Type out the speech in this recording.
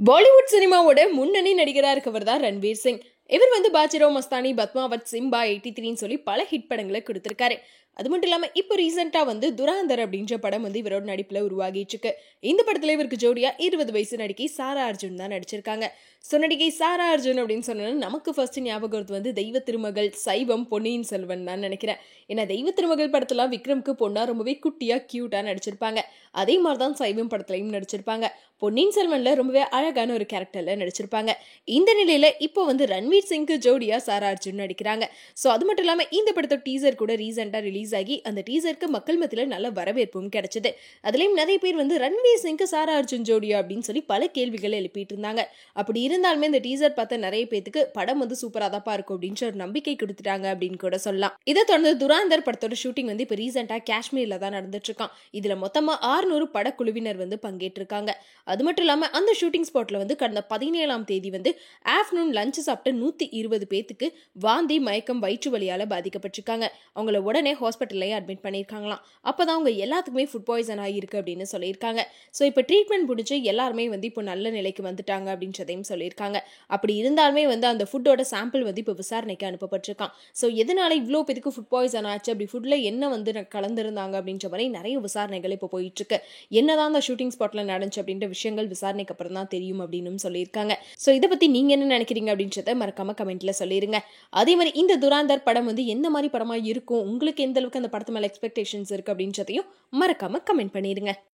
பாலிவுட் சினிமாவோட முன்னணி நடிகரா இருக்கவர் தான் ரன்வீர் சிங். இவர் பாஜிரோ மஸ்தானி, பத்மாவத், சிம்பா 83 சொல்லி பல ஹிட் படங்களை கொடுத்திருக்காரு. அது மட்டும் இல்லாம இப்போ ரீசெண்டா துராந்தர் அப்படின்ற படம் இவரோட நடிப்புல உருவாகிட்டு இருக்கு. இந்த படத்துல இவருக்கு ஜோடியா 20 வயசு நடிகை சாரா அர்ஜுன் தான் நடிச்சிருக்காங்க. சோ நடிகை சாரா அர்ஜுன் அப்படின்னு சொன்னா நமக்கு ஃபர்ஸ்ட் ஞாபகம் வருது தெய்வ திருமகள், சைவம், பொன்னியின் செல்வன் தான் நினைக்கிறேன். ஏன்னா தெய்வ திருமகள் படத்துல விக்ரம்க்கு பொண்ணா ரொம்பவே குட்டியா கியூட்டா நடிச்சிருப்பாங்க. அதே மாதிரிதான் சைவம் படத்துலயும் நடிச்சிருப்பாங்க. பொன்னியின் செல்வன்ல ரொம்பவே அழகான ஒரு கேரக்டர்ல நடிச்சிருப்பாங்க. இந்த நிலையில இப்போ ரன்வீர் சிங்க்கு ஜோடியா சாரா அர்ஜுன் நடிக்கிறாங்க. சோ அது மட்டும் இல்லாம இந்த படத்தோட டீசர் கூட ரீசெண்டா ரிலீஸ் ஆகி அந்த டீசருக்கு மக்கள் மத்தியில நல்ல வரவேற்பும் கிடைச்சது. அதுலயும் நிறைய பேர் ரன்வீர் சிங்க்கு சாரா அர்ஜுன் ஜோடியா அப்படின்னு சொல்லி பல கேள்விகளை எழுப்பிட்டு இருந்தாங்க. அப்படி இருந்தாலுமே இந்த டீசர் பார்த்த நிறைய பேருக்கு படம் சூப்பரா தான் இருக்கும் அப்படின்ற ஒரு நம்பிக்கை கொடுத்துட்டாங்க அப்படின்னு கூட சொல்லலாம். இதை தொடர்ந்து துராந்தர் படத்தோட ஷூட்டிங் இப்ப ரீசெண்டா காஷ்மீர்ல தான் நடந்துட்டு இருக்கான். இதுல மொத்தமா 600 படக்குழுவினர் பங்கேற்று இருக்காங்க. அது மட்டும் இல்லாம அந்த ஷூட்டிங் ஸ்பாட்ல கடந்த 17ஆம் தேதி ஆஃப்டர்நூன் லஞ்ச் சாப்பிட்ட 120 பேத்துக்கு வாந்தி, மயக்கம், வயிற்று வலியால பாதிக்கப்பட்டிருக்காங்க. அவங்கள உடனே ஹாஸ்பிட்டல்லையே அட்மிட் பண்ணிருக்காங்களாம். அப்பதான் அவங்க எல்லாத்துக்குமே ஃபுட் பாய்சன் ஆகியிருக்கு அப்படின்னு சொல்லியிருக்காங்க. ஸோ இப்போ ட்ரீட்மெண்ட் முடிஞ்சு எல்லாருமே இப்போ நல்ல நிலைக்கு வந்துட்டாங்க அப்படின்றதையும் சொல்லியிருக்காங்க. அப்படி இருந்தாலுமே அந்த ஃபுட்டோட சாம்பிள் இப்போ விசாரணைக்கு அனுப்பப்பட்டிருக்கான். ஸோ எதனால இவ்வளோ பேருக்கு ஃபுட் பாய்சன் ஆச்சு, அப்படி ஃபுட்ல என்ன கலந்துருந்தாங்க அப்படின்ற மாதிரி நிறைய விசாரணைகள் இப்போ போயிட்டு இருக்கு. என்னதான் அந்த ஷூட்டிங் ஸ்பாட்ல நடந்துச்சு அப்படின்ற விஷயங்கள் விசாரணைக்கு அப்புறம் தான் தெரியும் அப்படின்னு சொல்லியிருக்காங்க. ஸோ இதை பத்தி நீங்க என்ன நினைக்கிறீங்க அப்படின்றத மறக்காம கமெண்ட்ல சொல்லிருங்க. அதே மாதிரி இந்த துராந்தர் படம் எந்த மாதிரி படமா இருக்கும், உங்களுக்கு எந்த அளவுக்கு அந்த படத்து மேல எக்ஸ்பெக்டேஷன்ஸ் இருக்கு அப்படின்றதையும் மறக்காம கமெண்ட் பண்ணிருங்க.